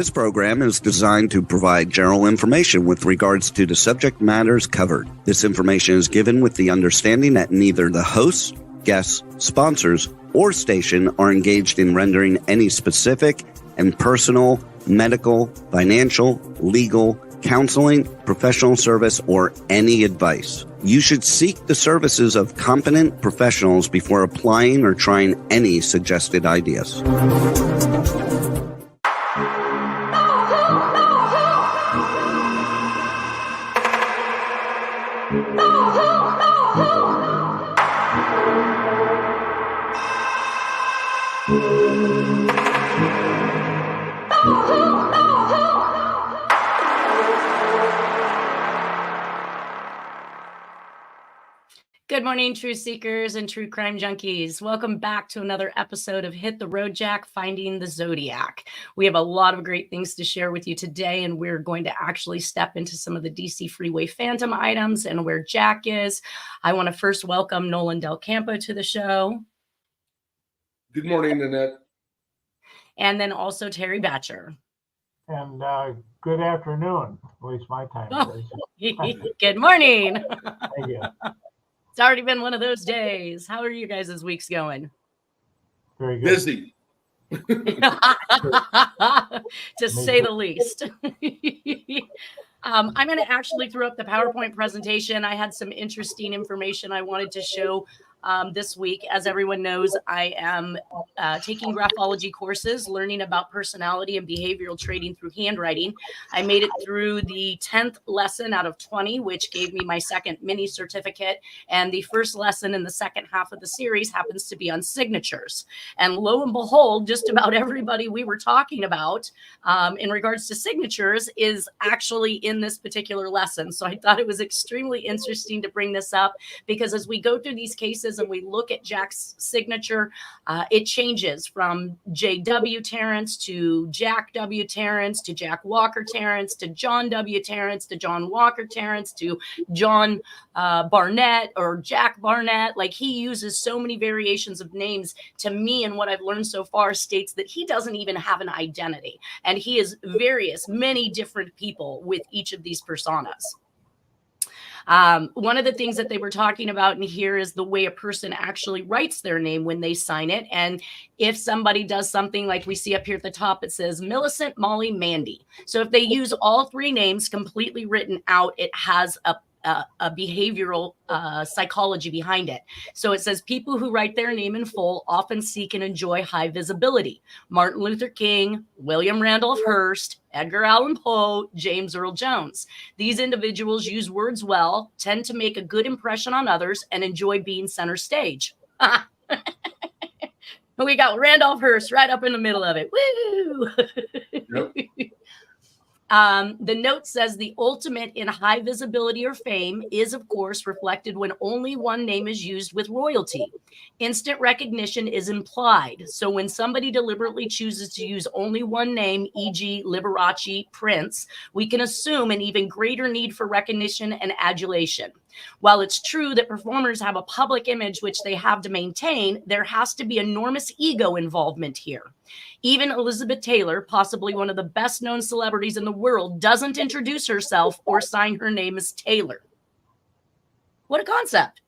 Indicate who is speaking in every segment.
Speaker 1: This program is designed to provide general information with regards to the subject matters covered. This information is given with the understanding that neither the hosts, guests, sponsors, or station are engaged in rendering any specific and personal, medical, financial, legal, counseling, professional service, or any advice. You should seek the services of competent professionals before applying or trying any suggested ideas.
Speaker 2: Good morning, truth seekers and true crime junkies. Welcome back to another episode of Hit the Road Jack, Finding the Zodiac. We have a lot of great things to share with you today, and we're going to actually step into some of the DC Freeway Phantom items and where Jack is. I want to first welcome Nolan Del Campo to the show.
Speaker 3: Good morning, Nanette.
Speaker 2: And then also Terry Batcher.
Speaker 4: And good afternoon, at least my time.
Speaker 2: Good morning.
Speaker 4: Thank you.
Speaker 2: It's already been one of those days. How are you guys' weeks going?
Speaker 4: Very good.
Speaker 3: Busy.
Speaker 2: To say the least. I'm going to actually throw up the PowerPoint presentation. I had some interesting information I wanted to show this week. As everyone knows, I am taking graphology courses, learning about personality and behavioral trading through handwriting. I made it through the 10th lesson out of 20, which gave me my second mini certificate. And the first lesson in the second half of the series happens to be on signatures. And lo and behold, just about everybody we were talking about in regards to signatures is actually in this particular lesson. So I thought it was extremely interesting to bring this up because as we go through these cases, and we look at Jack's signature, it changes from J.W. Terrence to Jack W. Terrence to Jack Walker Terrence to John W. Terrence to John Walker Terrence to John Barnett or Jack Barnett. Like he uses so many variations of names. To me, and what I've learned so far states that he doesn't even have an identity. And he is many different people with each of these personas. One of the things that they were talking about in here is the way a person actually writes their name when they sign it. And if somebody does something like we see up here at the top, it says Millicent, Molly, Mandy. So if they use all three names completely written out, it has a behavioral psychology behind it. So it says people who write their name in full often seek and enjoy high visibility. Martin Luther King, William Randolph Hearst, Edgar Allan Poe, James Earl Jones. These individuals use words well, tend to make a good impression on others, and enjoy being center stage. We got Randolph Hearst right up in the middle of it. Woo!
Speaker 3: Yep.
Speaker 2: The note says the ultimate in high visibility or fame is, of course, reflected when only one name is used with royalty. Instant recognition is implied. So when somebody deliberately chooses to use only one name, e.g. Liberace, Prince, we can assume an even greater need for recognition and adulation. While it's true that performers have a public image which they have to maintain, there has to be enormous ego involvement here. Even Elizabeth Taylor, possibly one of the best known celebrities in the world, doesn't introduce herself or sign her name as Taylor. What a concept.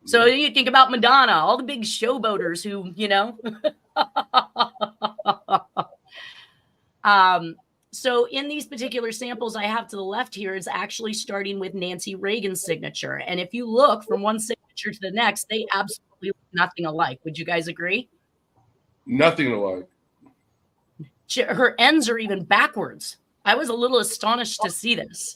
Speaker 2: So you think about Madonna, all the big showboaters who, So in these particular samples I have to the left here is actually starting with Nancy Reagan's signature. And if you look from one signature to the next, they absolutely look nothing alike. Would you guys agree?
Speaker 3: Nothing alike.
Speaker 2: Her ends are even backwards. I was a little astonished to see this.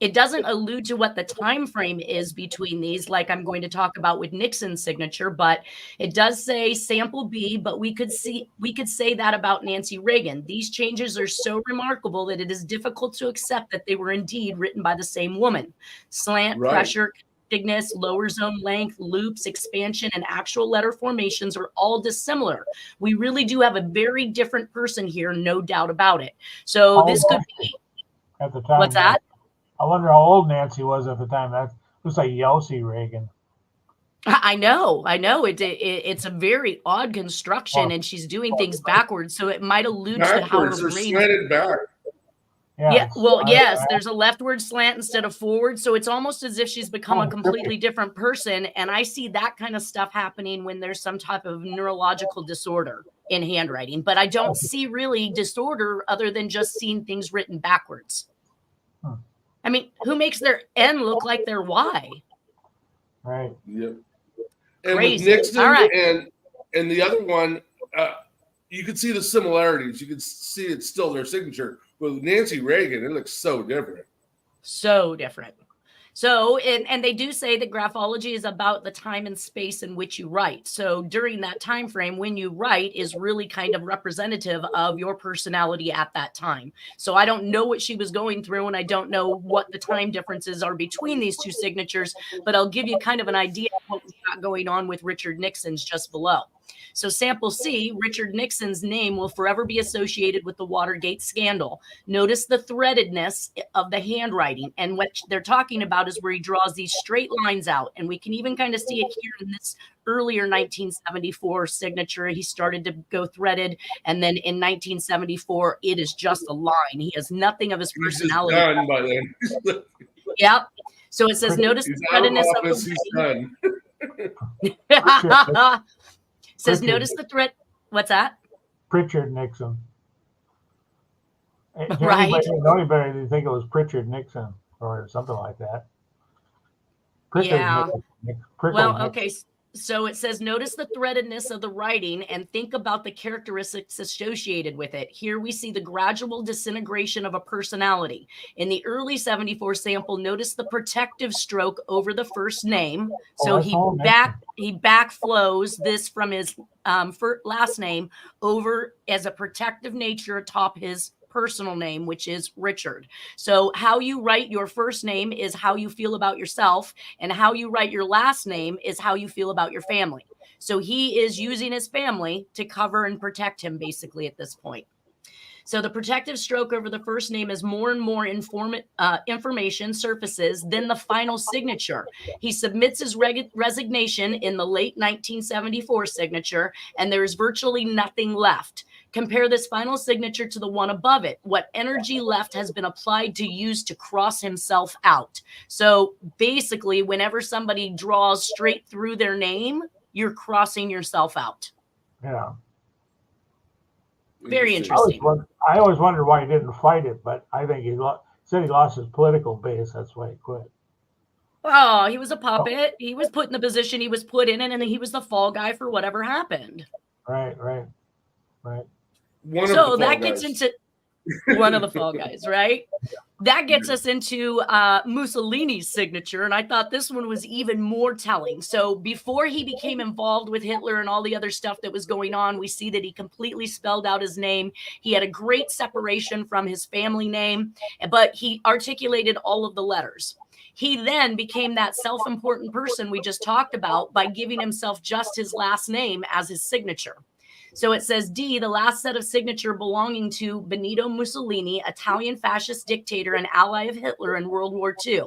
Speaker 2: It doesn't allude to what the time frame is between these, like I'm going to talk about with Nixon's signature, but it does say sample B, but we could say that about Nancy Reagan. These changes are so remarkable that it is difficult to accept that they were indeed written by the same woman. Slant,
Speaker 3: Right.
Speaker 2: pressure, thickness, lower zone length, loops, expansion, and actual letter formations are all dissimilar. We really do have a very different person here, no doubt about it. So this could be
Speaker 4: at the time.
Speaker 2: What's that?
Speaker 4: I wonder how old Nancy was at the time. That looks like Yelsey Reagan.
Speaker 2: I know. It's a very odd construction, and she's doing things backwards, so it might allude to how her
Speaker 3: Backwards or
Speaker 2: brain.
Speaker 3: slanted back.
Speaker 2: Yeah, well, yes, there's a leftward slant instead of forward, so it's almost as if she's become a completely different person, and I see that kind of stuff happening when there's some type of neurological disorder in handwriting, but I don't see really disorder other than just seeing things written backwards. I mean, who makes their N look like their Y?
Speaker 4: Right.
Speaker 3: Yep. And
Speaker 2: Crazy.
Speaker 3: with Nixon
Speaker 2: All right.
Speaker 3: and the other one, you can see the similarities. You can see it's still their signature. With Nancy Reagan, it looks so different.
Speaker 2: So different. So, and they do say that graphology is about the time and space in which you write. So during that time frame, when you write is really kind of representative of your personality at that time. So I don't know what she was going through, and I don't know what the time differences are between these two signatures, but I'll give you kind of an idea of what we've got going on with Richard Nixon's just below. So sample C, Richard Nixon's name will forever be associated with the Watergate scandal. Notice the threadedness of the handwriting, and what they're talking about is where he draws these straight lines out. And we can even kind of see it here in this earlier 1974 signature. He started to go threaded, and then in 1974, it is just a line. He has nothing of his personality.
Speaker 3: He's done by then.
Speaker 2: Yep. So it says, notice the threadedness of the writing. Says, notice the thread. What's that?
Speaker 4: Pritchard Nixon.
Speaker 2: Right.
Speaker 4: Anybody didn't think it was Pritchard Nixon or something like that. Pritchard
Speaker 2: Yeah.
Speaker 4: Nixon.
Speaker 2: Well, okay. So it says, notice the threadedness of the writing and think about the characteristics associated with it. Here we see the gradual disintegration of a personality. In the early 74 sample, notice the protective stroke over the first name. So he backflows this from his last name over as a protective nature atop his personal name, which is Richard. So how you write your first name is how you feel about yourself, and how you write your last name is how you feel about your family. So he is using his family to cover and protect him basically at this point. So the protective stroke over the first name as more and more information surfaces, then the final signature. He submits his resignation in the late 1974 signature, and there is virtually nothing left. Compare this final signature to the one above it. What energy left has been applied to use to cross himself out. So basically, whenever somebody draws straight through their name, you're crossing yourself out.
Speaker 4: Yeah.
Speaker 2: Very interesting.
Speaker 4: I always wondered why he didn't fight it, but I think he said he lost his political base. That's why he quit.
Speaker 2: Oh, he was a puppet. He was put in the position he was put in, and then he was the fall guy for whatever happened.
Speaker 4: Right.
Speaker 2: So that gets into one of the fall guys, right? That gets us into Mussolini's signature, and I thought this one was even more telling. So before he became involved with Hitler and all the other stuff that was going on, we see that he completely spelled out his name. He had a great separation from his family name, but he articulated all of the letters. He then became that self-important person we just talked about by giving himself just his last name as his signature. So it says D, the last set of signature belonging to Benito Mussolini, Italian fascist dictator and ally of Hitler in World War II.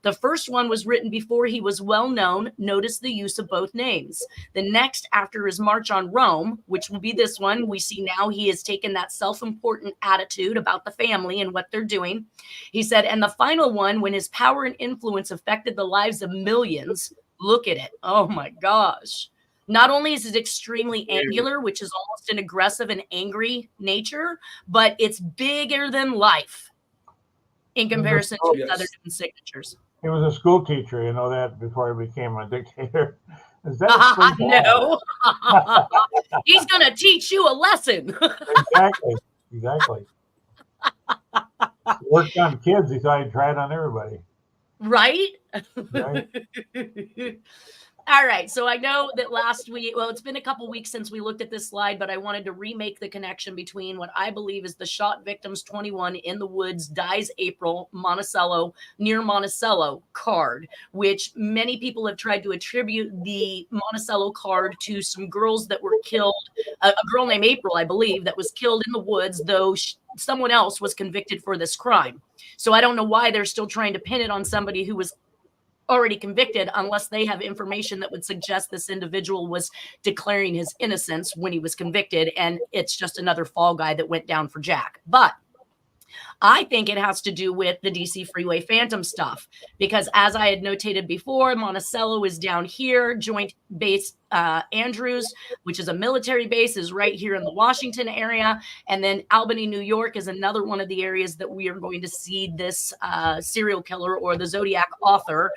Speaker 2: The first one was written before he was well known. Notice the use of both names. The next, after his march on Rome, which will be this one, we see now he has taken that self-important attitude about the family and what they're doing. He said, and the final one, when his power and influence affected the lives of millions. Look at it. Oh my gosh. Not only is it extremely angular, which is almost an aggressive and angry nature, but it's bigger than life in comparison to his other signatures.
Speaker 4: He was a school teacher, you know that, before he became a dictator. Is that
Speaker 2: no. He's going to teach you a lesson.
Speaker 4: Exactly. He worked on kids. He thought he'd try it on everybody.
Speaker 2: Right? All right. So I know that last week, well, it's been a couple weeks since we looked at this slide, but I wanted to remake the connection between what I believe is the shot victims 21 in the woods, dies April, Monticello, near Monticello card, which many people have tried to attribute the Monticello card to some girls that were killed. A girl named April, I believe, that was killed in the woods, though someone else was convicted for this crime. So I don't know why they're still trying to pin it on somebody who was already convicted unless they have information that would suggest this individual was declaring his innocence when he was convicted, and it's just another fall guy that went down for Jack. But I think it has to do with the DC Freeway Phantom stuff, because as I had notated before, Monticello is down here, Joint Base Andrews, which is a military base, is right here in the Washington area. And then Albany, New York is another one of the areas that we are going to see this serial killer or the Zodiac author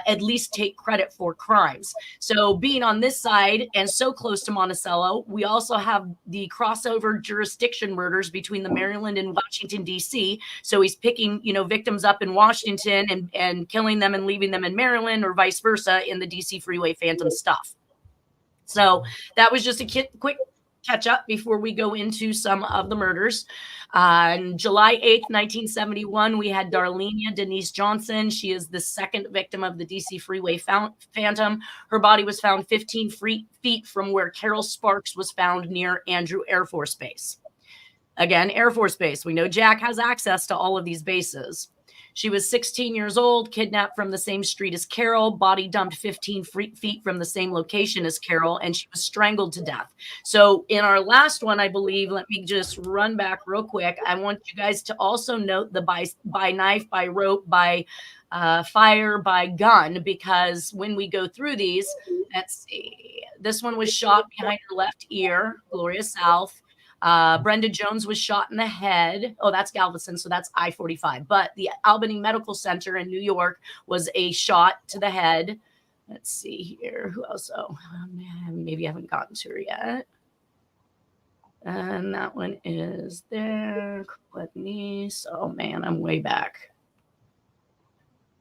Speaker 2: at least take credit for crimes. So being on this side and so close to Monticello, we also have the crossover jurisdiction murders between the Maryland and Washington, D.C. So he's picking, victims up in Washington and killing them and leaving them in Maryland, or vice versa in the DC Freeway Phantom stuff. So that was just a quick catch up before we go into some of the murders. On July 8th, 1971, we had Darlenia Denise Johnson. She is the second victim of the DC Freeway Phantom. Her body was found 15 feet from where Carol Sparks was found near Andrew Air Force Base. Again, Air Force Base. We know Jack has access to all of these bases. She was 16 years old, kidnapped from the same street as Carol, body dumped 15 feet from the same location as Carol, and she was strangled to death. So in our last one, I believe, let me just run back real quick. I want you guys to also note the by knife, by rope, by fire, by gun, because when we go through these, let's see. This one was shot behind her left ear, Gloria South. Brenda Jones was shot in the head. Oh, that's Galveston, so that's I-45. But the Albany Medical Center in New York was a shot to the head. Let's see here. Who else? Oh, maybe I haven't gotten to her yet. And that one is there. Niece. Oh, man, I'm way back.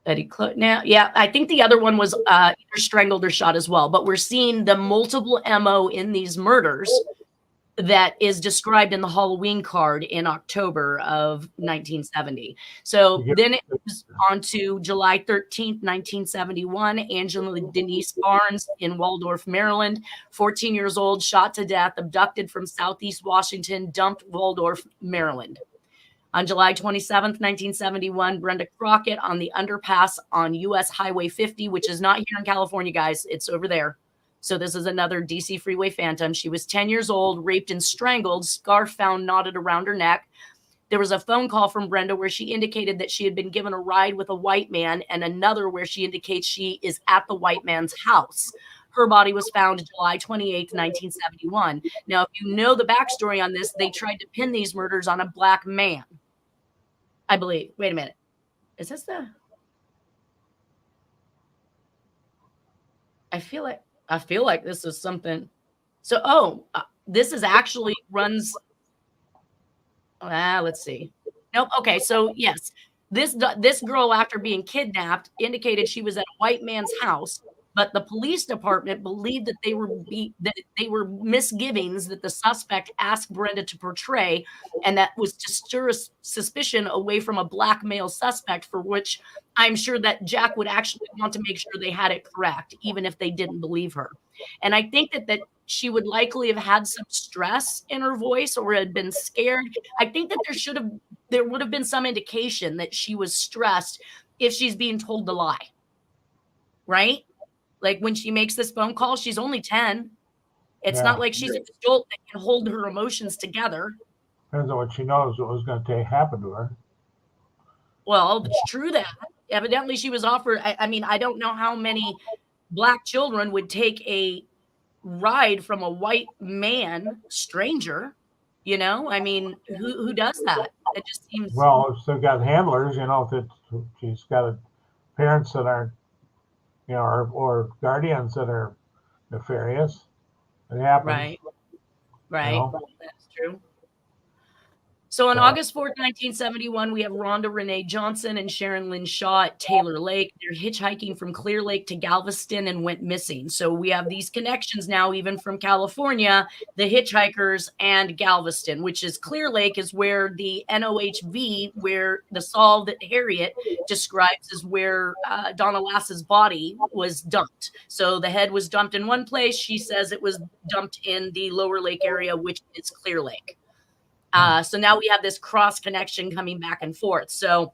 Speaker 2: Betty now, yeah, I think the other one was either strangled or shot as well. But we're seeing the multiple MO in these murders that is described in the Halloween card in October of 1970. So then it was on to July 13th, 1971, Angela Denise Barnes in Waldorf, Maryland, 14 years old, shot to death, abducted from Southeast Washington, dumped Waldorf, Maryland. On July 27th, 1971, Brenda Crockett on the underpass on US Highway 50, which is not here in California, guys. It's over there. So this is another DC Freeway Phantom. She was 10 years old, raped and strangled, scarf found knotted around her neck. There was a phone call from Brenda where she indicated that she had been given a ride with a white man, and another where she indicates she is at the white man's house. Her body was found July 28th, 1971. Now, if you know the backstory on this, they tried to pin these murders on a black man, I believe. Wait a minute. Is this the... I feel like this is something. So, this is actually runs. Let's see. Nope. Okay. So yes, this girl, after being kidnapped, indicated she was at a white man's house, but the police department believed that they were misgivings that the suspect asked Brenda to portray, and that was to stir suspicion away from a black male suspect, for which I'm sure that Jack would actually want to make sure they had it correct, even if they didn't believe her. And I think that she would likely have had some stress in her voice or had been scared. I think that there would have been some indication that she was stressed if she's being told to lie, right? Like when she makes this phone call, she's only 10. It's not like she's an adult that can hold her emotions together.
Speaker 4: Depends on what she knows what was going to happen to her.
Speaker 2: Well, it's true that. Evidently, she was offered. I mean, I don't know how many black children would take a ride from a white man, stranger. I mean, who does that? It just seems.
Speaker 4: Well, if they've got handlers, if she's got parents that aren't, or guardians that are nefarious, it happens.
Speaker 2: Right. That's true. So on August 4th, 1971, we have Rhonda Renee Johnson and Sharon Lynn Shaw at Taylor Lake. They're hitchhiking from Clear Lake to Galveston and went missing. So we have these connections now, even from California, the hitchhikers and Galveston, which is Clear Lake is where the NOHV, where the Saul that Harriet describes is where Donna Lass's body was dumped. So the head was dumped in one place. She says it was dumped in the Lower Lake area, which is Clear Lake. So now we have this cross connection coming back and forth. So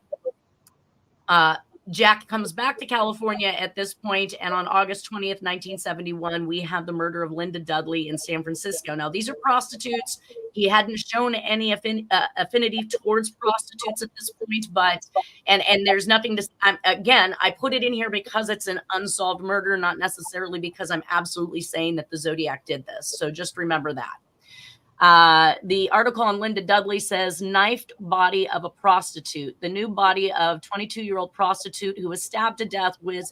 Speaker 2: Jack comes back to California at this point, and on August 20th, 1971, we have the murder of Linda Dudley in San Francisco. Now, these are prostitutes. He hadn't shown any affinity towards prostitutes at this point, but and there's nothing to. Again, I put it in here because it's an unsolved murder, not necessarily because I'm absolutely saying that the Zodiac did this. So just remember that. The article on Linda Dudley says knifed body of a prostitute. The new body of 22-year-old prostitute who was stabbed to death was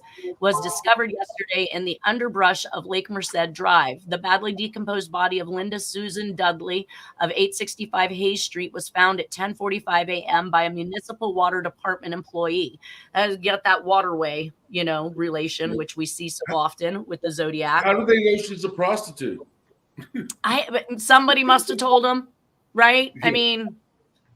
Speaker 2: discovered yesterday in the underbrush of Lake Merced Drive. The badly decomposed body of Linda Susan Dudley of 865 Hayes Street was found at 10:45 a.m. by a municipal water department employee. Get that waterway, relation, which we see so often with the Zodiac.
Speaker 3: How do they know she's a prostitute?
Speaker 2: Somebody must have told him, right? I mean,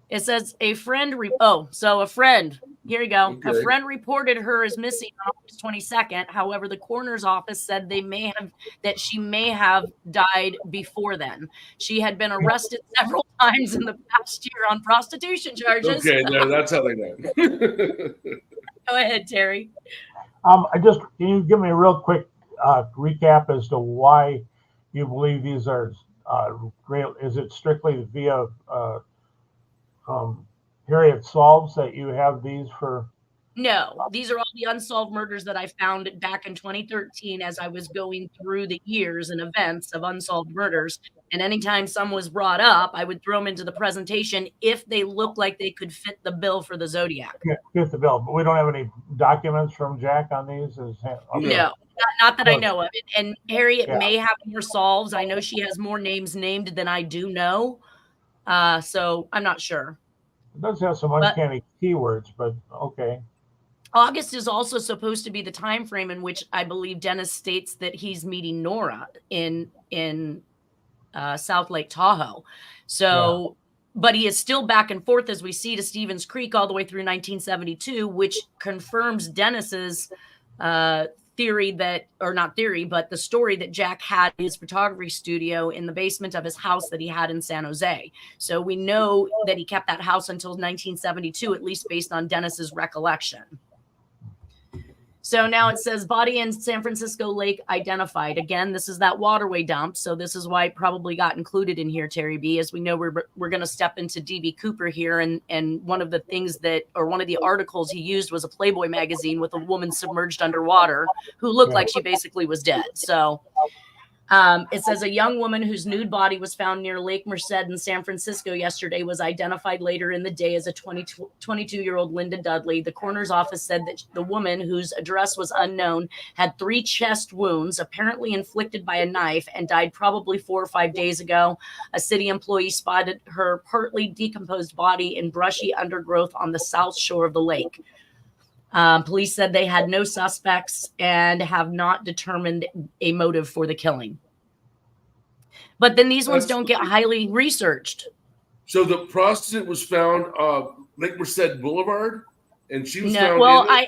Speaker 2: it says a friend. A friend. Here you go. Okay. A friend reported her as missing on August 22nd. However, the coroner's office said that she may have died before then. She had been arrested several times in the past year on prostitution charges.
Speaker 3: Okay, that's how they know.
Speaker 2: Go ahead, Terry.
Speaker 4: Can you give me a real quick recap as to why you believe these are real? Is it strictly via period solves that you have these for?
Speaker 2: No, these are all the unsolved murders that I found back in 2013 as I was going through the years and events of unsolved murders. And anytime some was brought up, I would throw them into the presentation if they looked like they could fit the bill for the Zodiac.
Speaker 4: Yeah, fit the bill, but we don't have any documents from Jack on these? Okay.
Speaker 2: No. Not that I know of. And Harriet may have more solves. I know she has more names named than I do know. So I'm not sure.
Speaker 4: It does have some uncanny keywords, but okay.
Speaker 2: August is also supposed to be the time frame in which I believe Dennis states that he's meeting Nora in South Lake Tahoe. So, but he is still back and forth, as we see, to Stevens Creek all the way through 1972, which confirms Dennis's theory that, or not theory, but the story that Jack had his photography studio in the basement of his house that he had in San Jose. So we know that he kept that house until 1972, at least based on Dennis's recollection. So now it says body in San Francisco Lake identified. Again, this is that waterway dump. So this is why it probably got included in here, Terry B. As we know, we're going to step into D.B. Cooper here. And one of the things one of the articles he used was a Playboy magazine with a woman submerged underwater who looked like she basically was dead. So it says a young woman whose nude body was found near Lake Merced in San Francisco yesterday was identified later in the day as a 22-year-old Linda Dudley. The coroner's office said that the woman, whose address was unknown, had 3 chest wounds, apparently inflicted by a knife, and died probably 4 or 5 days ago. A city employee spotted her partly decomposed body in brushy undergrowth on the south shore of the lake. Police said they had no suspects and have not determined a motive for the killing. But then these ones don't get highly researched.
Speaker 3: So the prostitute was found Lake Merced Boulevard, and she was found.
Speaker 2: Well, I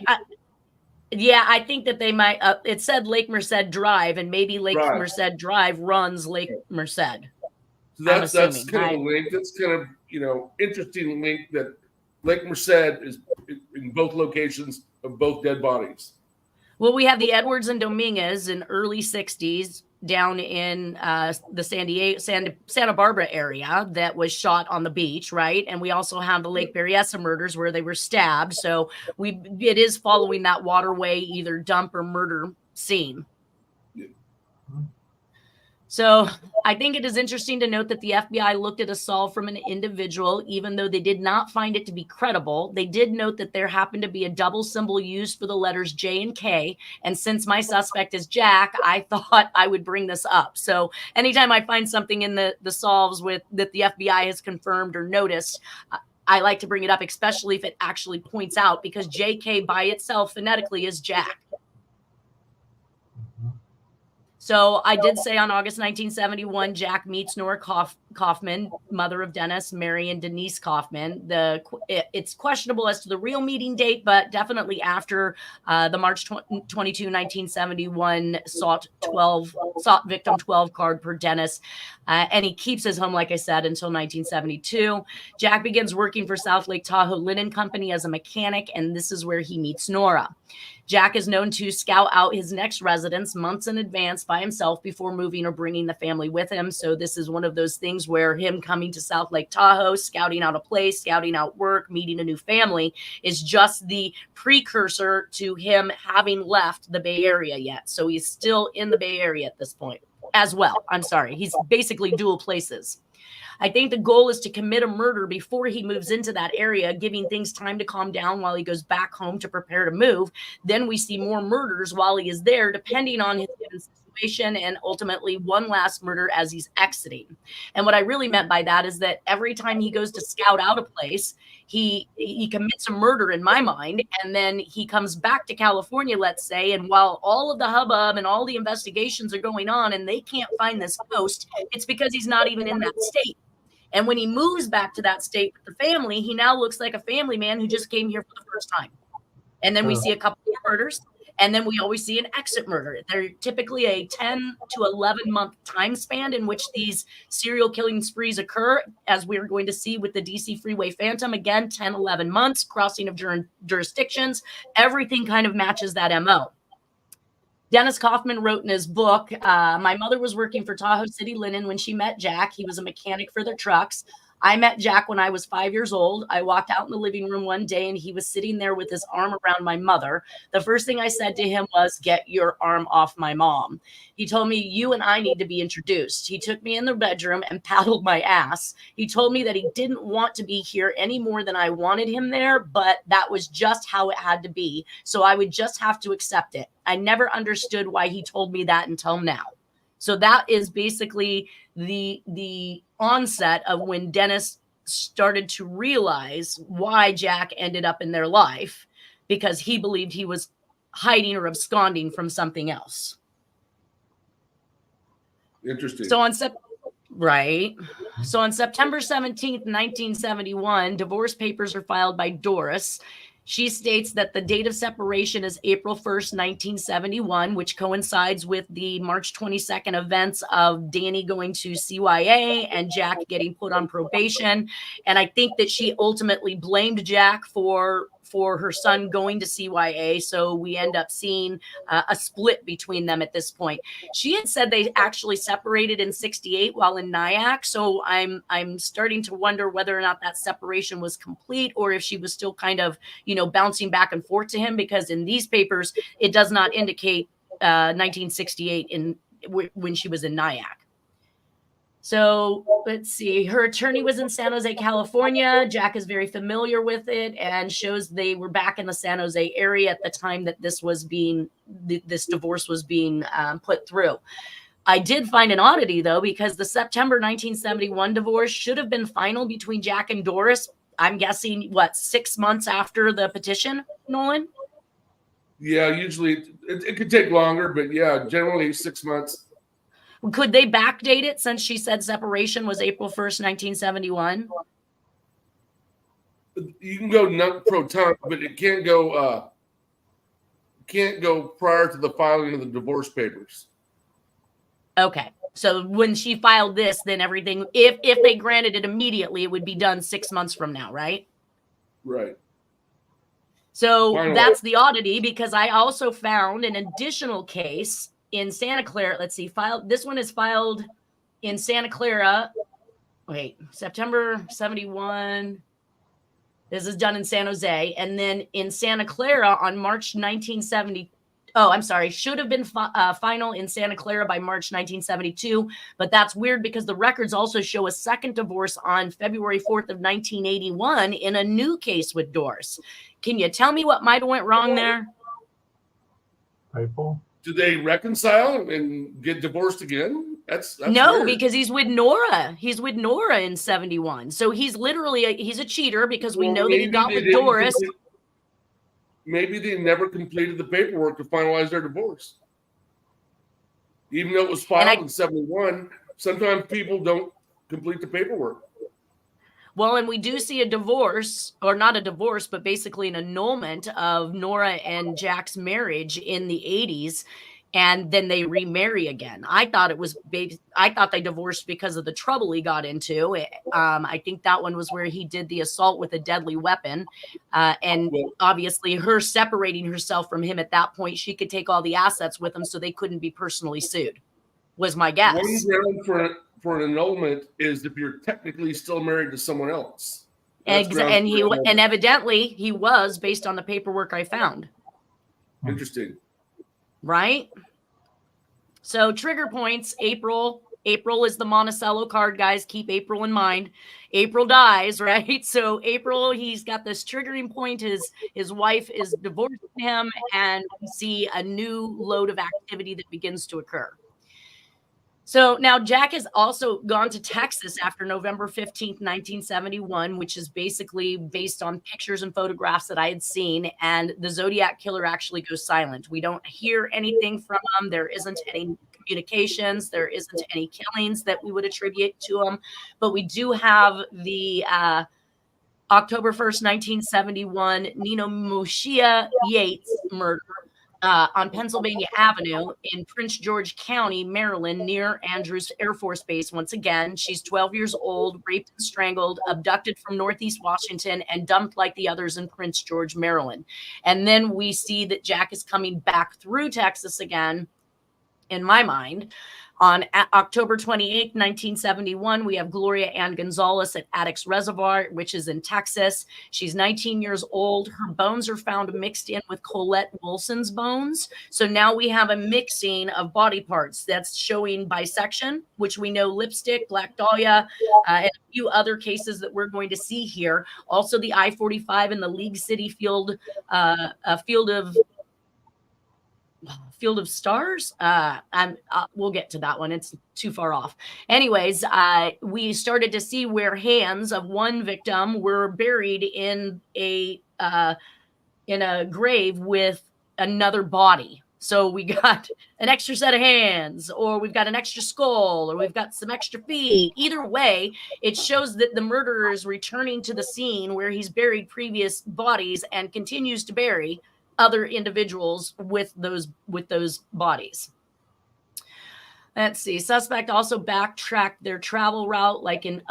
Speaker 2: think that they might. It said Lake Merced Drive, and maybe Lake Merced Drive runs Lake Merced.
Speaker 3: So that's kind of a link. That's kind of interesting link that Lake Merced is in both locations of both dead bodies.
Speaker 2: Well, we have the Edwards and Dominguez in early 60s down in the Santa Barbara area that was shot on the beach, right? And we also have the Lake Berryessa murders where they were stabbed. So it is following that waterway, either dump or murder scene. So I think it is interesting to note that the FBI looked at a solve from an individual, even though they did not find it to be credible. They did note that there happened to be a double symbol used for the letters J and K. And since my suspect is Jack, I thought I would bring this up. So anytime I find something in the solves that the FBI has confirmed or noticed, I like to bring it up, especially if it actually points out, because JK by itself phonetically is Jack. So I did say on August 1971, Jack meets Nora Kaufman, mother of Dennis, Mary and Denise Kaufman. It's questionable as to the real meeting date, but definitely after the March 22, 1971 sought victim 12 card per Dennis. And he keeps his home, like I said, until 1972. Jack begins working for South Lake Tahoe Linen Company as a mechanic, and this is where he meets Nora. Jack is known to scout out his next residence months in advance by himself before moving or bringing the family with him. So this is one of those things where him coming to South Lake Tahoe, scouting out a place, scouting out work, meeting a new family is just the precursor to him having left the Bay Area yet. So he's still in the Bay Area at this point as well. I'm sorry. He's basically dual places. I think the goal is to commit a murder before he moves into that area, giving things time to calm down while he goes back home to prepare to move. Then we see more murders while he is there, depending on his given situation, and ultimately one last murder as he's exiting. And what I really meant by that is that every time he goes to scout out a place, he commits a murder in my mind, and then he comes back to California, let's say, and while all of the hubbub and all the investigations are going on and they can't find this ghost, it's because he's not even in that state. And when he moves back to that state with the family, he now looks like a family man who just came here for the first time. And then we see a couple more murders, and then we always see an exit murder. They're typically a 10 to 11 month time span in which these serial killing sprees occur, as we're going to see with the DC Freeway Phantom. Again, 10, 11 months, crossing of jurisdictions. Everything kind of matches that MO. Dennis Kaufman wrote in his book, my mother was working for Tahoe City Linen when she met Jack. He was a mechanic for their trucks. I met Jack when I was 5 years old. I walked out in the living room one day and he was sitting there with his arm around my mother. The first thing I said to him was, "Get your arm off my mom." He told me, "You and I need to be introduced." He took me in the bedroom and paddled my ass. He told me that he didn't want to be here any more than I wanted him there, but that was just how it had to be. So I would just have to accept it. I never understood why he told me that until now. So that is basically the onset of when Dennis started to realize why Jack ended up in their life, because he believed he was hiding or absconding from something else.
Speaker 3: Interesting.
Speaker 2: So on September 17th, 1971, divorce papers are filed by Doris. She states that the date of separation is April 1st, 1971, which coincides with the March 22nd events of Danny going to CYA and Jack getting put on probation. And I think that she ultimately blamed Jack for her son going to CYA. So we end up seeing a split between them at this point. She had said they actually separated in 68 while in Nyack. So I'm starting to wonder whether or not that separation was complete, or if she was still kind of, bouncing back and forth to him, because in these papers, it does not indicate 1968 when she was in Nyack. So let's see. Her attorney was in San Jose, California. Jack is very familiar with it and shows they were back in the San Jose area at the time that this divorce was being put through. I did find an oddity, though, because the September 1971 divorce should have been final between Jack and Doris. I'm guessing, 6 months after the petition, Nolan?
Speaker 3: Yeah, usually it could take longer, but yeah, generally 6 months.
Speaker 2: Could they backdate it since she said separation was April 1st, 1971?
Speaker 3: You can go non-pro-tunc, but it can't go prior to the filing of the divorce papers.
Speaker 2: Okay. So when she filed this, then everything, if they granted it immediately, it would be done 6 months from now, right?
Speaker 3: Right.
Speaker 2: So
Speaker 3: Finally.
Speaker 2: That's the oddity, because I also found an additional case in Santa Clara. Let's see, this one is filed in Santa Clara. Wait, September 71. This is done in San Jose. And then in Santa Clara on March 1970. Oh, I'm sorry. Should have been final in Santa Clara by March 1972. But that's weird because the records also show a second divorce on February 4th of 1981 in a new case with Doris. Can you tell me what might have went wrong there?
Speaker 4: Typo.
Speaker 3: Do they reconcile and get divorced again? That's
Speaker 2: no,
Speaker 3: weird.
Speaker 2: Because he's with Nora. He's with Nora in 71. So he's literally he's a cheater, because we know that he got with Doris.
Speaker 3: Maybe they never completed the paperwork to finalize their divorce. Even though it was filed in 71, sometimes people don't complete the paperwork.
Speaker 2: Well, and we do see a divorce, or not a divorce, but basically an annulment of Nora and Jack's marriage in the 80s. And then they remarry again. I thought they divorced because of the trouble he got into. I think that one was where he did the assault with a deadly weapon. And obviously her separating herself from him at that point, she could take all the assets with him, so they couldn't be personally sued, was my guess.
Speaker 3: One ground for an annulment is if you're technically still married to someone else.
Speaker 2: And evidently he was, based on the paperwork I found.
Speaker 3: Interesting.
Speaker 2: Right? So trigger points, April. April is the Monticello card, guys. Keep April in mind. April dies, right? So April, he's got this triggering point. His wife is divorcing him, and we see a new load of activity that begins to occur. So now Jack has also gone to Texas after November 15th, 1971, which is basically based on pictures and photographs that I had seen. And the Zodiac Killer actually goes silent. We don't hear anything from him. There isn't any communications. There isn't any killings that we would attribute to him. But we do have the October 1st, 1971, Nino Moshia Yates murder on Pennsylvania Avenue in Prince George County, Maryland, near Andrews Air Force Base. Once again, she's 12 years old, raped and strangled, abducted from Northeast Washington, and dumped like the others in Prince George, Maryland. And then we see that Jack is coming back through Texas again, in my mind. On October 28, 1971, we have Gloria Ann Gonzalez at Addicts Reservoir, which is in Texas. She's 19 years old. Her bones are found mixed in with Colette Wilson's bones. So now we have a mixing of body parts that's showing bisection, which we know lipstick, Black Dahlia, and a few other cases that we're going to see here. Also the I-45 and the League City Field of Stars. We'll get to that one. It's too far off. Anyways, we started to see where hands of one victim were buried in a grave with another body. So we got an extra set of hands, or we've got an extra skull, or we've got some extra feet. Either way, it shows that the murderer is returning to the scene where he's buried previous bodies and continues to bury other individuals with those bodies. Let's see. Suspect also backtracked their travel route, like in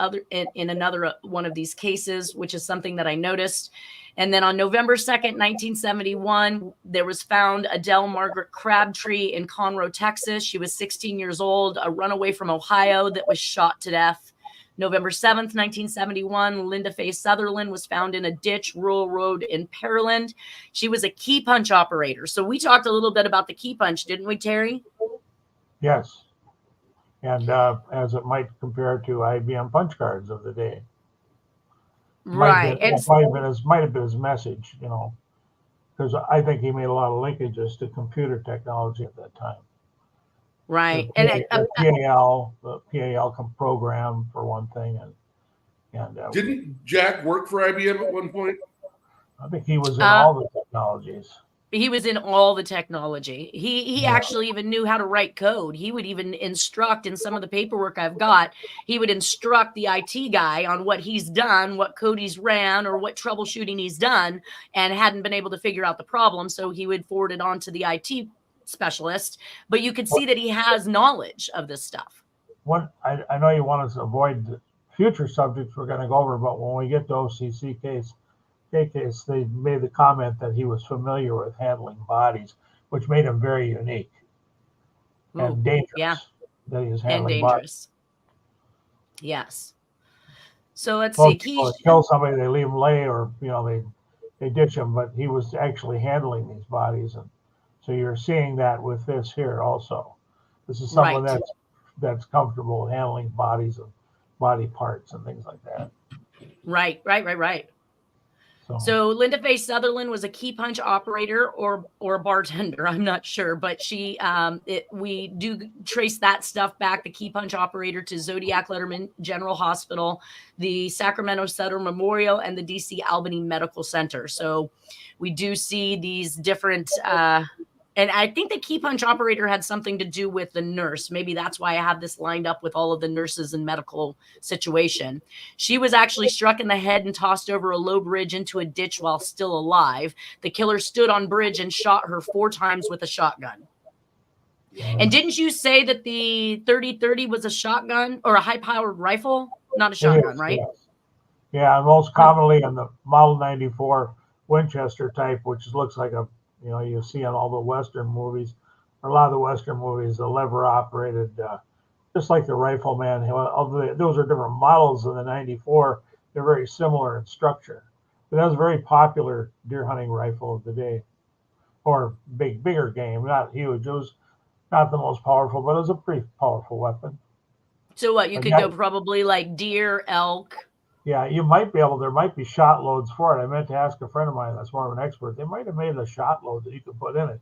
Speaker 2: another one of these cases, which is something that I noticed. And then on November 2nd, 1971, there was found Adele Margaret Crabtree in Conroe, Texas. She was 16 years old, a runaway from Ohio that was shot to death. November 7th, 1971, Linda Faye Sutherland was found in a ditch, Rural Road in Pearland. She was a key punch operator. So we talked a little bit about the key punch, didn't we, Terry?
Speaker 4: Yes. And as it might compare to IBM punch cards of the day.
Speaker 2: Right.
Speaker 4: Might have been his message, because I think he made a lot of linkages to computer technology at that time.
Speaker 2: Right.
Speaker 4: The PAL program for one thing, and
Speaker 3: didn't Jack work for IBM at one point?
Speaker 4: I think he was in all the technologies.
Speaker 2: He was in all the technology. He actually even knew how to write code. He would even instruct in some of the paperwork I've got. He would instruct the IT guy on what he's done, what code he's ran, or what troubleshooting he's done, and hadn't been able to figure out the problem. So he would forward it on to the IT specialist, but you could see that he has knowledge of this stuff.
Speaker 4: I know you want us to avoid the future subjects we're going to go over, but when we get to OCC case, they made the comment that he was familiar with handling bodies, which made him very unique and dangerous.
Speaker 2: Yeah,
Speaker 4: that he was handling
Speaker 2: and dangerous. Bodies. Yes. So let's see.
Speaker 4: People kill somebody, they leave him lay, or they ditch him, but he was actually handling these bodies, and so you're seeing that with this here also. This is someone that's comfortable with handling bodies and body parts and things like that.
Speaker 2: Right. So Linda Faye Sutherland was a key punch operator or a bartender. I'm not sure, but we do trace that stuff back, the key punch operator, to Zodiac Letterman General Hospital, the Sacramento Sutter Memorial, and the DC Albany Medical Center. So we do see these different And I think the key punch operator had something to do with the nurse. Maybe that's why I have this lined up with all of the nurses and medical situation. She was actually struck in the head and tossed over a low bridge into a ditch while still alive. The killer stood on bridge and shot her 4 times with a shotgun. And didn't you say that the 30-30 was a shotgun or a high-powered rifle? Not a shotgun, right?
Speaker 4: Yes. Yeah, and most commonly in the Model 94 Winchester type, which looks like a, you see in all the Western movies, or a lot of the Western movies, the lever operated, just like the Rifleman. Those are different models of the 94. They're very similar in structure. But that was a very popular deer hunting rifle of the day, or bigger game, not huge. It was not the most powerful, but it was a pretty powerful weapon.
Speaker 2: So what, you could go probably like deer, elk.
Speaker 4: Yeah, you might be able, there might be shot loads for it. I meant to ask a friend of mine that's more of an expert. They might have made a shot load that you could put in it.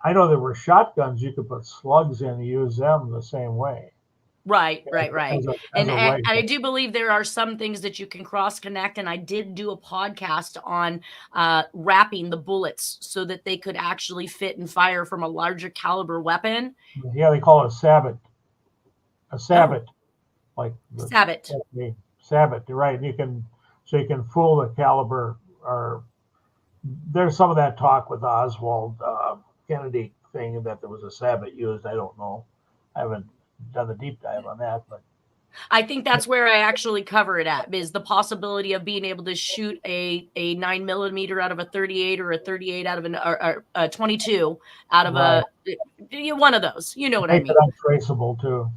Speaker 4: I know there were shotguns you could put slugs in and use them the same way.
Speaker 2: Right. And I do believe there are some things that you can cross connect. And I did do a podcast on wrapping the bullets so that they could actually fit and fire from a larger caliber weapon.
Speaker 4: Yeah, they call it a sabot. A sabot. Like
Speaker 2: sabot.
Speaker 4: Sabot, you're right. You can fool the caliber, or there's some of that talk with the Oswald Kennedy thing that there was a sabot used. I don't know. I haven't done the deep dive on that, but
Speaker 2: I think that's where I actually cover it at, is the possibility of being able to shoot a 9mm out of a 38 or a 38 out of a 22 out of one of those. You know what I mean?
Speaker 4: Untraceable too.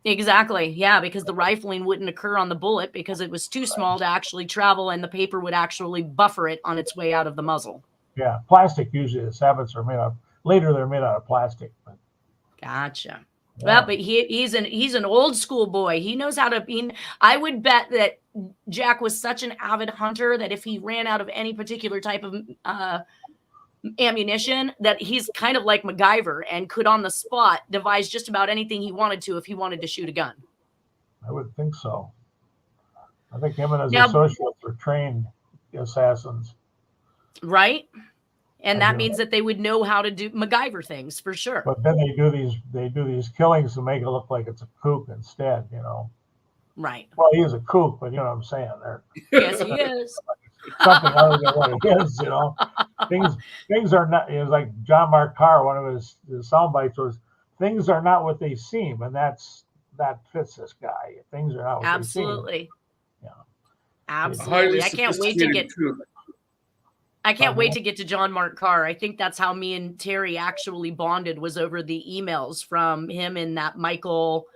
Speaker 2: Exactly. Yeah, because the rifling wouldn't occur on the bullet because it was too small to actually travel, and the paper would actually buffer it on its way out of the muzzle.
Speaker 4: Yeah, plastic usually. The sabots are made of. Later, they're made out of plastic. But,
Speaker 2: gotcha. Yeah. Well, but he's an old school boy. He knows how to be. I would bet that Jack was such an avid hunter that if he ran out of any particular type of ammunition, that he's kind of like MacGyver and could on the spot devise just about anything he wanted to if he wanted to shoot a gun.
Speaker 4: I would think so. I think him and his associates were trained assassins.
Speaker 2: Right. And that means that they would know how to do MacGyver things for sure.
Speaker 4: But then they do these killings to make it look like it's a kook instead,
Speaker 2: Right.
Speaker 4: Well, he is a kook, but you know what I'm saying.
Speaker 2: Yes, he is.
Speaker 4: Something other than what it is, Things are not. It was like John Mark Carr. One of his sound bites was, "Things are not what they seem," and that fits this guy. Things are not what they seem.
Speaker 2: Absolutely. Yeah. Absolutely. I can't wait to get to John Mark Carr. I think that's how me and Terry actually bonded, was over the emails from him and that Michael.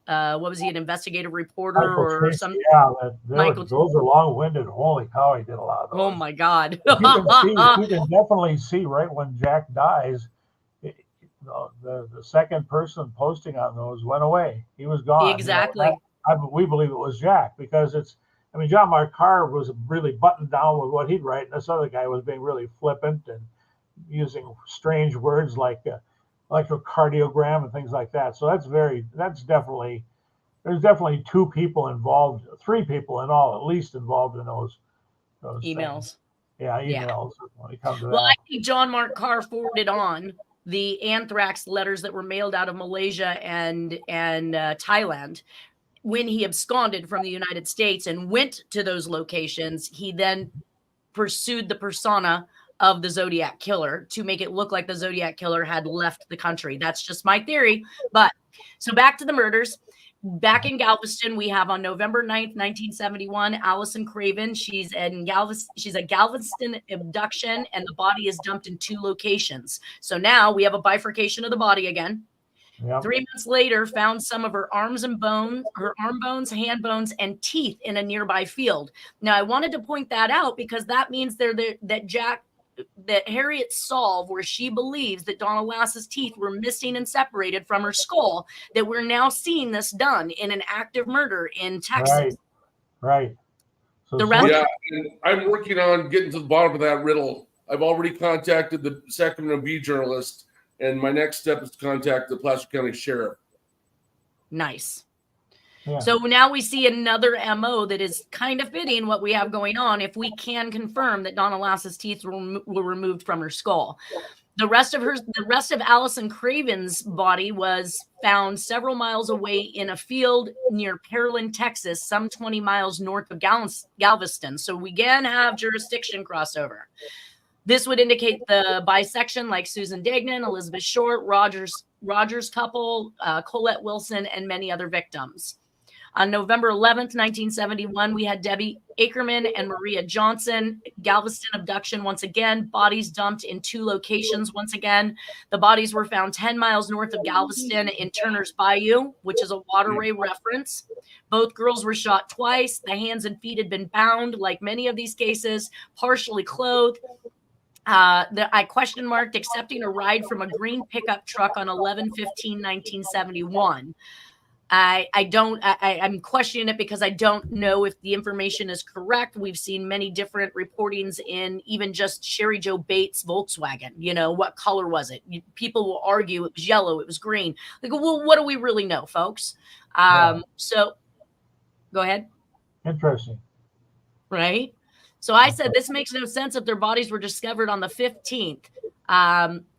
Speaker 2: What was he, an investigative reporter or something?
Speaker 4: Yeah, those are long-winded. Holy cow, he did a lot of those.
Speaker 2: Oh my God.
Speaker 4: You can definitely see right when Jack dies, the second person posting on those went away. He was gone.
Speaker 2: Exactly.
Speaker 4: We believe it was Jack because John Mark Carr was really buttoned down with what he'd write, and this other guy was being really flippant and using strange words like electrocardiogram and things like that. So there's definitely 3 people involved, 3 people in all, at least, involved in those
Speaker 2: emails.
Speaker 4: Things. Yeah, emails. Yeah. When it comes to
Speaker 2: I think John Mark Carr forwarded on the anthrax letters that were mailed out of Malaysia and Thailand. When he absconded from the United States and went to those locations, he then pursued the persona of the Zodiac Killer to make it look like the Zodiac Killer had left the country. That's just my theory. But so back to the murders. Back in Galveston, we have on November 9th, 1971, Allison Craven. She's a Galveston abduction, and the body is dumped in 2 locations. So now we have a bifurcation of the body again. Yep. 3 months later, found some of her arm bones, hand bones, and teeth in a nearby field. Now, I wanted to point that out because that means that Harriet solved where she believes that Donna Lass's teeth were missing and separated from her skull, that we're now seeing this done in an active murder in Texas.
Speaker 4: Right. So
Speaker 3: and I'm working on getting to the bottom of that riddle. I've already contacted the Sacramento Bee journalist, and my next step is to contact the Placer County Sheriff.
Speaker 2: Nice.
Speaker 4: Yeah.
Speaker 2: So now we see another MO that is kind of fitting what we have going on if we can confirm that Donna Lass's teeth were removed from her skull. The rest of Allison Craven's body was found several miles away in a field near Pearland, Texas, some 20 miles north of Galveston. So we again have jurisdiction crossover. This would indicate the bisection, like Susan Degnan, Elizabeth Short, Rogers couple, Colette Wilson, and many other victims. On November 11th, 1971, we had Debbie Ackerman and Maria Johnson. Galveston abduction once again. Bodies dumped in 2 locations once again. The bodies were found 10 miles north of Galveston in Turner's Bayou, which is a waterway reference. Both girls were shot twice. The hands and feet had been bound, like many of these cases, partially clothed. I question marked accepting a ride from a green pickup truck on 11/15/1971. I'm questioning it because I don't know if the information is correct. We've seen many different reportings in even just Sherry Joe Bates' Volkswagen. You know, what color was it? People will argue it was yellow, it was green. Like, well, what do we really know, folks? So go ahead.
Speaker 4: Interesting.
Speaker 2: Right? So I said, this makes no sense if their bodies were discovered on the 15th.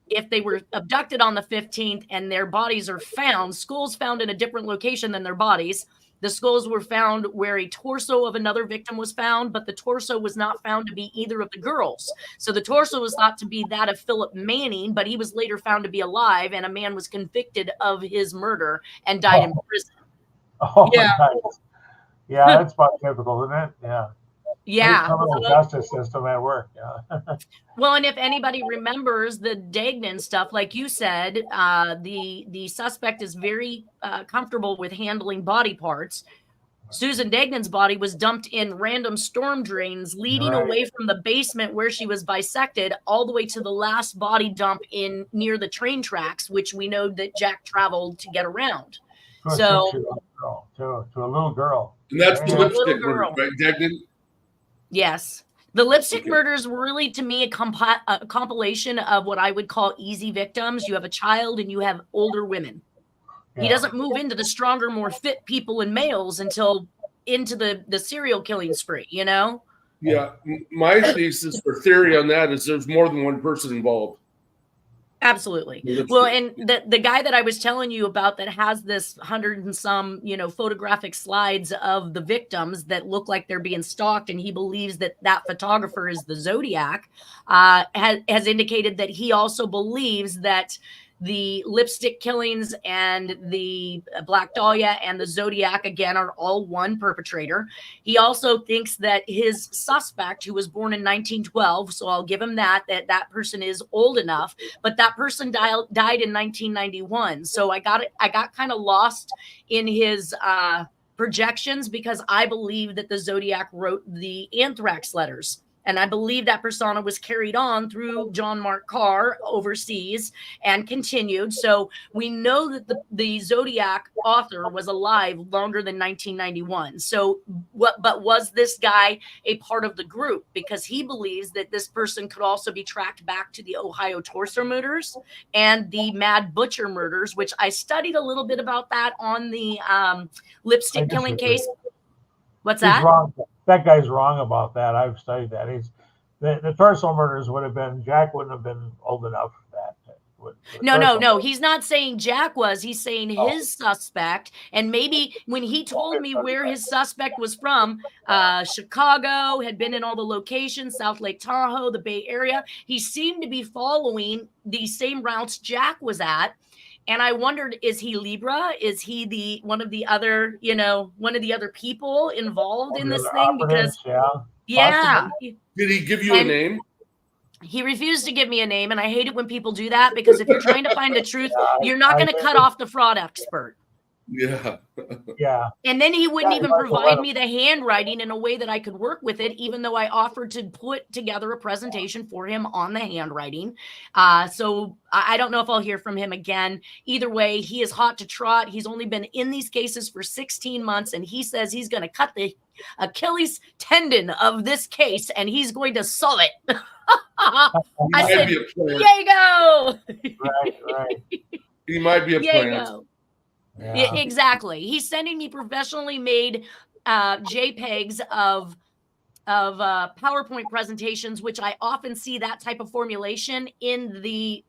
Speaker 2: If they were abducted on the 15th and their bodies are found, skulls found in a different location than their bodies. The skulls were found where a torso of another victim was found, but the torso was not found to be either of the girls. So the torso was thought to be that of Philip Manning, but he was later found to be alive, and a man was convicted of his murder and died in prison.
Speaker 4: Oh, yeah. Yeah, that's about typical, isn't it? Yeah.
Speaker 2: Yeah.
Speaker 4: Criminal justice system at work. Yeah.
Speaker 2: Well, and if anybody remembers the Degnan stuff, like you said, the suspect is very comfortable with handling body parts. Susan Degnan's body was dumped in random storm drains leading away from the basement where she was bisected all the way to the last body dump in near the train tracks, which we know that Jack traveled to get around.
Speaker 4: To a little girl.
Speaker 3: And that's the lipstick murder, right, Degnan?
Speaker 2: Yes. The lipstick murders were really, to me, a compilation of what I would call easy victims. You have a child and you have older women. Yeah. He doesn't move into the stronger, more fit people and males until into the serial killing spree, you know?
Speaker 3: Yeah. My thesis or theory on that is there's more than one person involved.
Speaker 2: Absolutely. Well, and the guy that I was telling you about that has this 100 and some, photographic slides of the victims that look like they're being stalked, and he believes that photographer is the Zodiac, has indicated that he also believes that the lipstick killings and the Black Dahlia and the Zodiac, again, are all one perpetrator. He also thinks that his suspect, who was born in 1912, so I'll give him that person is old enough, but that person died in 1991. So I got kind of lost in his projections because I believe that the Zodiac wrote the anthrax letters. And I believe that persona was carried on through John Mark Carr overseas and continued. So we know that the Zodiac author was alive longer than 1991. So but was this guy a part of the group? Because he believes that this person could also be tracked back to the Ohio torso murders and the Mad Butcher murders, which I studied a little bit about that on the lipstick killing case. What's that?
Speaker 4: Wrong. That guy's wrong about that. I've studied that. The torso murders would have been, Jack wouldn't have been old enough for that.
Speaker 2: No. He's not saying Jack was. He's saying his suspect. And maybe when he told me where his suspect was from, Chicago, had been in all the locations, South Lake Tahoe, the Bay Area, he seemed to be following the same routes Jack was at. And I wondered, is he Libra? Is he one of the other people involved in this thing? Because yeah.
Speaker 3: Did he give you a name?
Speaker 2: He refused to give me a name, and I hate it when people do that because if you're trying to find the truth, you're not going to cut off the fraud expert.
Speaker 3: Yeah.
Speaker 4: Yeah.
Speaker 2: And then he wouldn't even provide me the handwriting in a way that I could work with it, even though I offered to put together a presentation for him on the handwriting. So I don't know if I'll hear from him again. Either way, he is hot to trot. He's only been in these cases for 16 months, and he says he's going to cut the Achilles tendon of this case, and he's going to solve it. I said, there you go.
Speaker 4: Right.
Speaker 3: He might be a plant.
Speaker 2: Yeah, exactly. He's sending me professionally made JPEGs of PowerPoint presentations, which I often see that type of formulation in the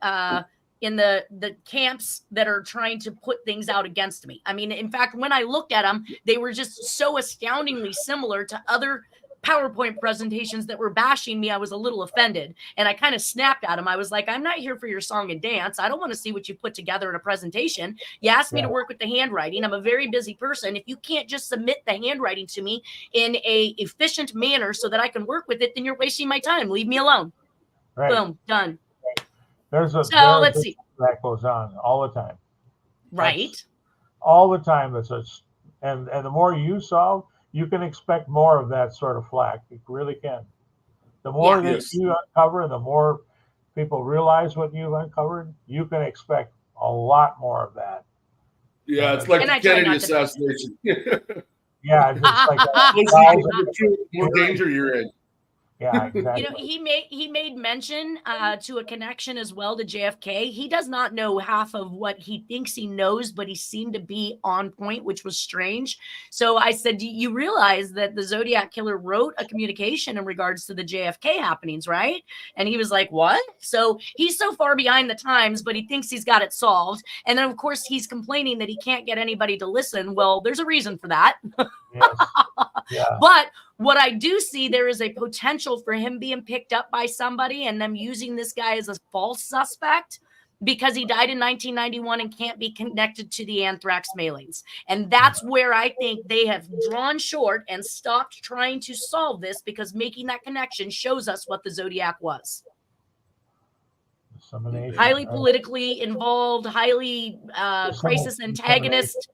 Speaker 2: camps that are trying to put things out against me. I mean, in fact, when I looked at them, they were just so astoundingly similar to other PowerPoint presentations that were bashing me. I was a little offended, and I kind of snapped at him. I was like, I'm not here for your song and dance. I don't want to see what you put together in a presentation. You asked me to work with the handwriting. I'm a very busy person. If you can't just submit the handwriting to me in a efficient manner so that I can work with it, then you're wasting my time. Leave me alone.
Speaker 4: Right.
Speaker 2: Boom, done.
Speaker 4: Let's see. That goes on all the time.
Speaker 2: Right.
Speaker 4: That's all the time. And the more you solve, you can expect more of that sort of flack. You really can. The more that you uncover, the more people realize what you've uncovered, you can expect a lot more of that.
Speaker 3: Yeah, it's like the Kennedy assassination.
Speaker 4: Yeah, it's like
Speaker 3: more danger you're in.
Speaker 4: Yeah, exactly.
Speaker 2: You know, he made mention to a connection as well to JFK. He does not know half of what he thinks he knows, but he seemed to be on point, which was strange. So I said, do you realize that the Zodiac Killer wrote a communication in regards to the JFK happenings, right? And he was like, what? So he's so far behind the times, but he thinks he's got it solved. And then, of course, he's complaining that he can't get anybody to listen. Well, there's a reason for that.
Speaker 4: Yes. Yeah.
Speaker 2: But what I do see, there is a potential for him being picked up by somebody and them using this guy as a false suspect because he died in 1991 and can't be connected to the anthrax mailings. And that's where I think they have drawn short and stopped trying to solve this, because making that connection shows us what the Zodiac was. Highly politically involved, highly crisis antagonist.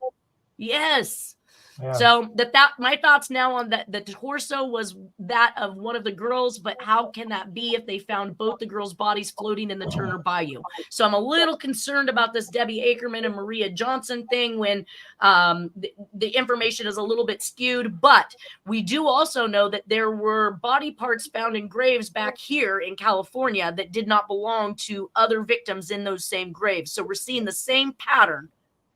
Speaker 2: Yes. Yeah. So that my thoughts now on that, the torso was that of one of the girls, but how can that be if they found both the girls' bodies floating in the Turner Bayou? So I'm a little concerned about this Debbie Ackerman and Maria Johnson thing when the information is a little bit skewed. But we do also know that there were body parts found in graves back here in California that did not belong to other victims in those same graves. So we're seeing the same pattern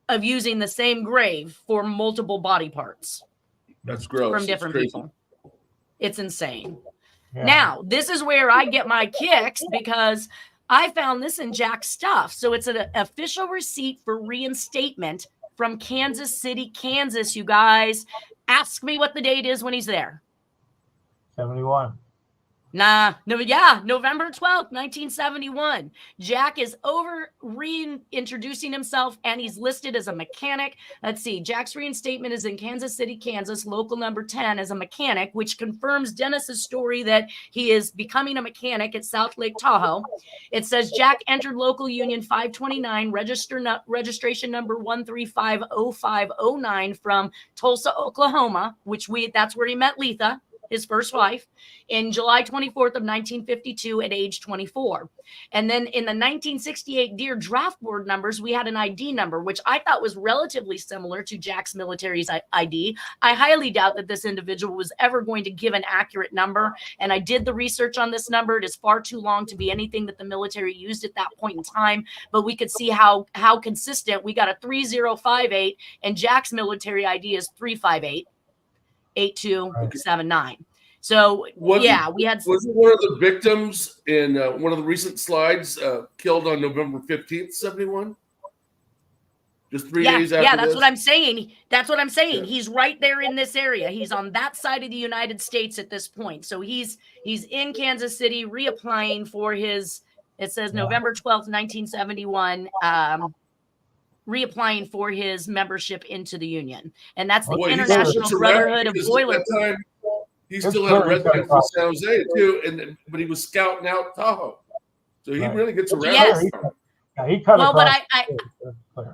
Speaker 2: of using the same grave for multiple body parts.
Speaker 3: That's gross.
Speaker 2: From different people. It's insane. Yeah. Now, this is where I get my kicks, because I found this in Jack's stuff. So it's an official receipt for reinstatement from Kansas City, Kansas, you guys. Ask me what the date is when he's there.
Speaker 4: 71.
Speaker 2: November 12th, 1971. Jack is reintroducing himself, and he's listed as a mechanic. Let's see. Jack's reinstatement is in Kansas City, Kansas, local number 10, as a mechanic, which confirms Dennis's story that he is becoming a mechanic at South Lake Tahoe. It says Jack entered local union 529, registration number 1350509 from Tulsa, Oklahoma, that's where he met Letha, his first wife, in July 24th of 1952 at age 24. And then in the 1968 Deer draft board numbers, we had an ID number, which I thought was relatively similar to Jack's military's ID. I highly doubt that this individual was ever going to give an accurate number. And I did the research on this number. It is far too long to be anything that the military used at that point in time. But we could see how consistent. We got a 3058, and Jack's military ID is 358. 8279. So we had.
Speaker 3: Was it one of the victims in one of the recent slides killed on November 15th, 71? Just 3 days after.
Speaker 2: Yeah, that's what I'm saying. That's what I'm saying. Yeah. He's right there in this area. He's on that side of the United States at this point. So he's in Kansas City reapplying for his. It says November 12th, 1971. Reapplying for his membership into the union. And that's the International Brotherhood of Boilers.
Speaker 3: He still had a residence in San Jose too, but he was scouting out Tahoe. So he really gets around.
Speaker 2: Yes.
Speaker 4: But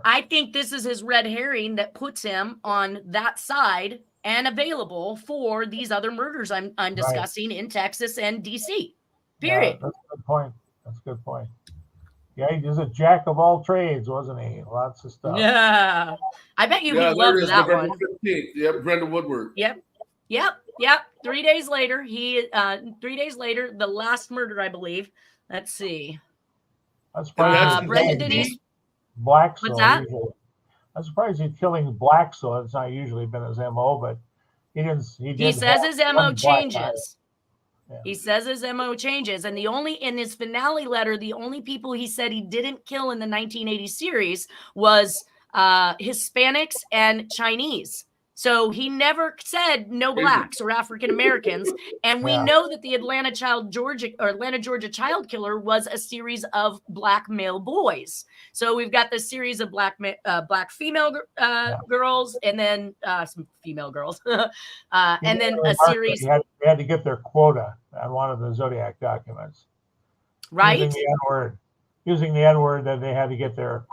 Speaker 2: I think this is his red herring that puts him on that side and available for these other murders I'm discussing in Texas and DC. Period.
Speaker 4: That's a good point. That's a good point. Yeah, he was a jack of all trades, wasn't he? Lots of stuff.
Speaker 2: Yeah. I bet you would love that
Speaker 3: November
Speaker 2: one.
Speaker 3: 15th. Yep, Brenda Woodward.
Speaker 2: Yep. 3 days later, 3 days later, the last murder, I believe. Let's see.
Speaker 4: Brenda
Speaker 2: Denise.
Speaker 4: Black.
Speaker 2: What's that?
Speaker 4: I'm surprised he's killing black, so it's not usually been his MO, but he says
Speaker 2: his MO changes. He says his MO changes. And in his finale letter, the only people he said he didn't kill in the 1980 series was Hispanics and Chinese. So he never said no blacks or African Americans. And we know that the Atlanta, Georgia child killer was a series of black male boys. So we've got this series of black female girls, and then some female girls, and then a series.
Speaker 4: They had to get their quota on one of the Zodiac documents.
Speaker 2: Right.
Speaker 4: Using the N-word, that they had to get their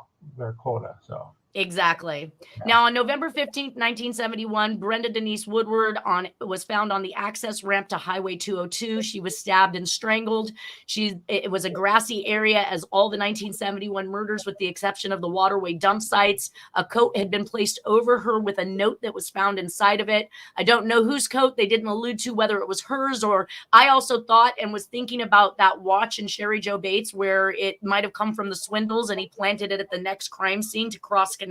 Speaker 4: quota. So.
Speaker 2: Exactly. Now, on November 15th, 1971, Brenda Denise Woodward was found on the access ramp to Highway 202. She was stabbed and strangled. It was a grassy area, as all the 1971 murders, with the exception of the waterway dump sites. A coat had been placed over her with a note that was found inside of it. I don't know whose coat. They didn't allude to whether it was hers, or I also thought and was thinking about that watch in Sherry Joe Bates, where it might have come from the Swindles and he planted it at the next crime scene to cross-connect.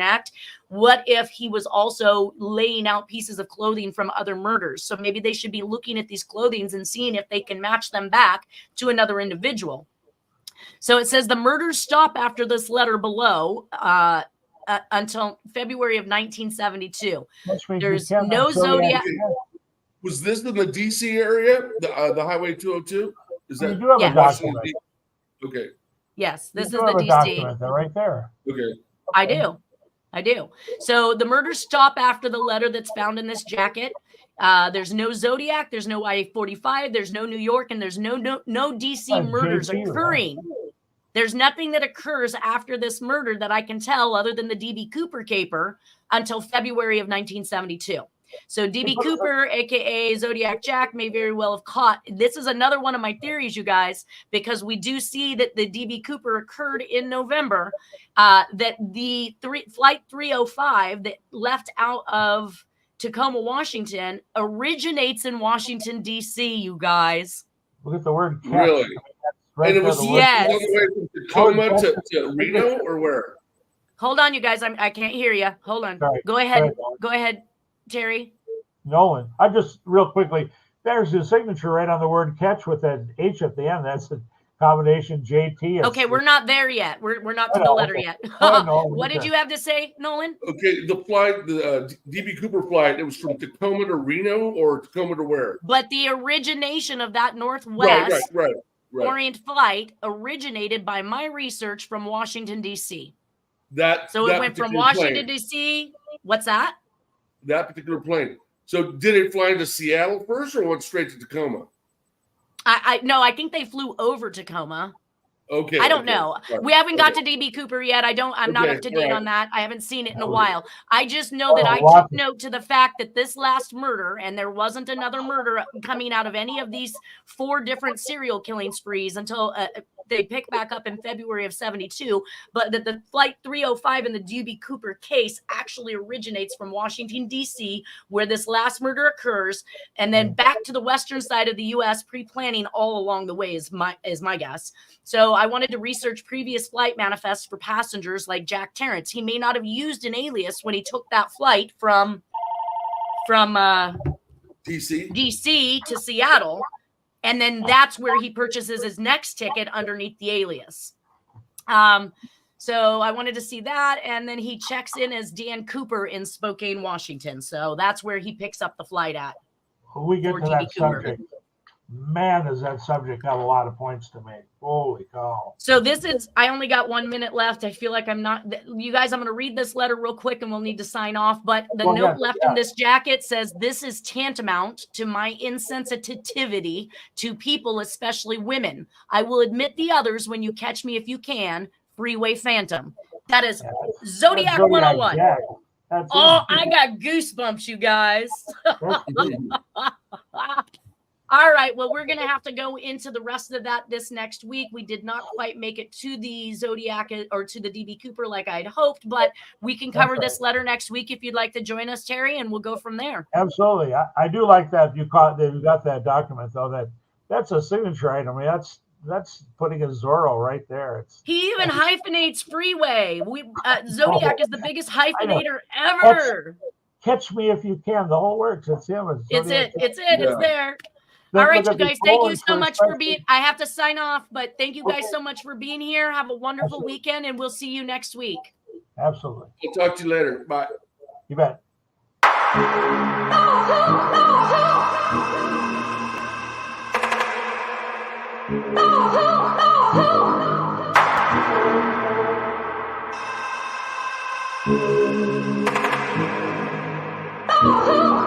Speaker 2: What if he was also laying out pieces of clothing from other murders? So maybe they should be looking at these clothings and seeing if they can match them back to another individual. So it says the murders stop after this letter below until February of 1972. There's no Zodiac.
Speaker 3: Was this in the DC area, the Highway 202? Is that?
Speaker 4: You do have a document.
Speaker 3: Okay.
Speaker 2: Yes, this is the
Speaker 4: DC
Speaker 2: document.
Speaker 4: They're right there.
Speaker 3: Okay.
Speaker 2: I do. So the murders stop after the letter that's found in this jacket. There's no Zodiac, there's no I-45, there's no New York, and there's no DC murders occurring. There's nothing that occurs after this murder that I can tell, other than the DB Cooper caper, until February of 1972. So DB Cooper, aka Zodiac Jack, may very well have caught. This is another one of my theories, you guys, because we do see that the DB Cooper occurred in November. That the flight 305 that left out of Tacoma, Washington, originates in Washington D.C. You guys,
Speaker 4: look at the word catch.
Speaker 3: Really?
Speaker 4: Right,
Speaker 3: and it was
Speaker 2: all
Speaker 3: the way from Tacoma to Reno, or where?
Speaker 2: Hold on, you guys. I can't hear you. Hold on.
Speaker 4: Sorry.
Speaker 2: Go ahead. Go ahead, Terry.
Speaker 4: Nolan, I just real quickly. There's his signature right on the word catch with that H at the end. That's the combination JT.
Speaker 2: Okay, we're not there yet. We're not to the letter yet. What did you have to say, Nolan?
Speaker 3: Okay, the flight, the DB Cooper flight, it was from Tacoma to Reno, or Tacoma to where?
Speaker 2: But the origination of that Northwest
Speaker 3: right.
Speaker 2: Orient flight originated by my research from Washington, D.C.
Speaker 3: So
Speaker 2: it went from Washington, D.C. What's that?
Speaker 3: That particular plane. So did it fly into Seattle first, or went straight to Tacoma?
Speaker 2: No, I think they flew over Tacoma.
Speaker 3: Okay.
Speaker 2: I don't know. Right. We haven't got to DB Cooper yet. I'm not up to date on that. I haven't seen it in a while. I just know that I took note to the fact that this last murder, and there wasn't another murder coming out of any of these 4 different serial killing sprees until they pick back up in February of 72, but that the flight 305 in the DB Cooper case actually originates from Washington, D.C., where this last murder occurs, and then back to the western side of the U.S., pre-planning all along the way is my guess. So I wanted to research previous flight manifests for passengers like Jack Terrence. He may not have used an alias when he took that flight from DC to Seattle. And then that's where he purchases his next ticket underneath the alias. So I wanted to see that. And then he checks in as Dan Cooper in Spokane, Washington. So that's where he picks up the flight at.
Speaker 4: When we get to that subject, man, does that subject have a lot of points to make. Holy cow.
Speaker 2: So I only got 1 minute left. I feel like I'm going to read this letter real quick and we'll need to sign off. But the note left in this jacket says, "This is tantamount to my insensitivity to people, especially women. I will admit the others when you catch me if you can. Freeway Phantom." That is Zodiac 101. Oh, I got goosebumps, you guys. All right. Well, we're going to have to go into the rest of that this next week. We did not quite make it to the Zodiac or to the DB Cooper like I'd hoped, but we can cover this letter next week if you'd like to join us, Terry, and we'll go from there.
Speaker 4: Absolutely. I do like that you got that document, though. That's a signature item. I mean, that's putting a Zorro right there.
Speaker 2: He even hyphenates Freeway. Zodiac is the biggest hyphenator ever.
Speaker 4: Catch me if you can. The whole works. It's him.
Speaker 2: It's there. All right, you guys, thank you so much for being, I have to sign off, but thank you guys so much for being here. Have a wonderful weekend, and we'll see you next week.
Speaker 4: Absolutely.
Speaker 3: We'll talk to you later. Bye.
Speaker 4: You bet.
Speaker 5: Oh,